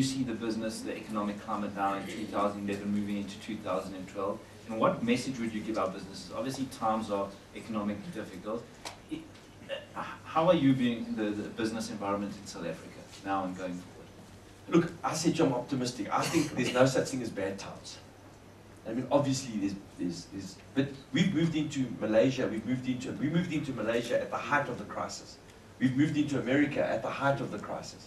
you see the business, the economic climate now in 2011 moving into 2012? And what message would you give our businesses? Obviously, times are economically difficult. How are you viewing the business environment in South Africa now and going forward? Look, I said I'm optimistic. I think there's no such thing as bad times. I mean, obviously, but we've moved into Malaysia. We moved into Malaysia at the height of the crisis. We've moved into America at the height of the crisis.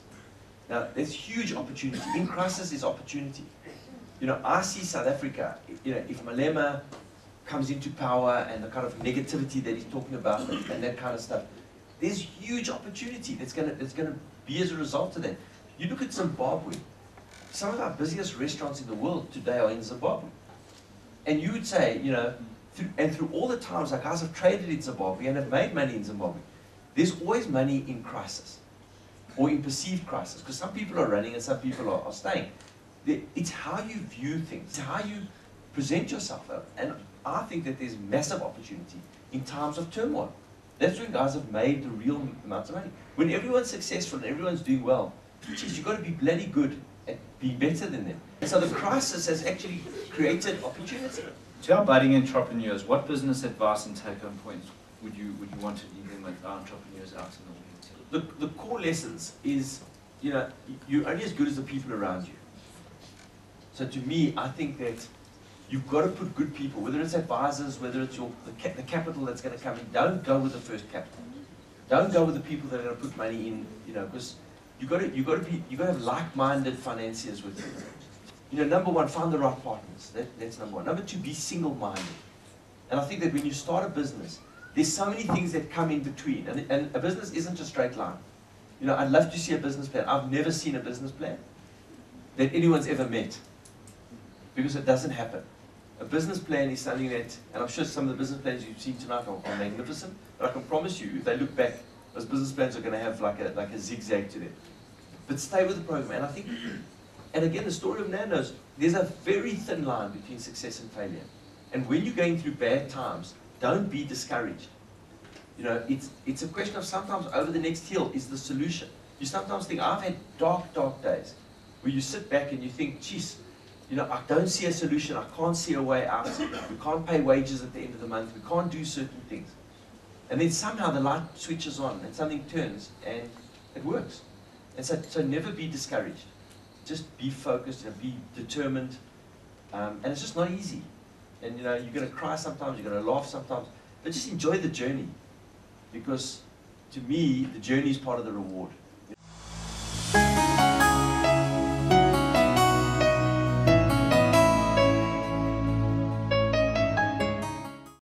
Now, there's huge opportunity. In crisis is opportunity. You know, I see South Africa, you know, if Malema comes into power and the kind of negativity that he's talking about and that kind of stuff, there's huge opportunity that's gonna be as a result of that. You look at Zimbabwe, some of our busiest restaurants in the world today are in Zimbabwe. And you would say, you know, through all the times our guys have traded in Zimbabwe and have made money in Zimbabwe, there's always money in crisis or in perceived crisis, because some people are running and some people are staying. It's how you view things, it's how you present yourself. And I think that there's massive opportunity in times of turmoil. That's when guys have made the real amounts of money. When everyone's successful and everyone's doing well, geez, you've got to be bloody good at being better than them. And so the crisis has actually created opportunity. To our budding entrepreneurs, what business advice and take-home points would you want to leave them with, our entrepreneurs out in the world? The core lessons is, you know, you're only as good as the people around you. So to me, I think that you've got to put good people, whether it's advisors, whether it's the capital that's going to come in. Don't go with the first capital. Don't go with the people that are going to put money in, you know, because you got to have like-minded financiers with you. You know, number one, find the right partners. That's number one. Number two, be single-minded. And I think that when you start a business, there's so many things that come in between, and a business isn't a straight line. You know, I'd love to see a business plan. I've never seen a business plan that anyone's ever met, because it doesn't happen. A business plan is something that, and I'm sure some of the business plans you've seen tonight are magnificent, but I can promise you, if they look back, those business plans are going to have like a zigzag to them. But stay with the program, and I think, and again, the story of Nandos, there's a very thin line between success and failure. And when you're going through bad times, don't be discouraged. You know, it's a question of sometimes over the next hill is the solution. You sometimes think, I've had dark days, where you sit back and you think, geez, you know, I don't see a solution, I can't see a way out, we can't pay wages at the end of the month, we can't do certain things. And then somehow the light switches on and something turns and it works. And so never be discouraged. Just be focused and be determined. And it's just not easy. And you know, you're going to cry sometimes, you're going to laugh sometimes, but just enjoy the journey. Because to me, the journey is part of the reward.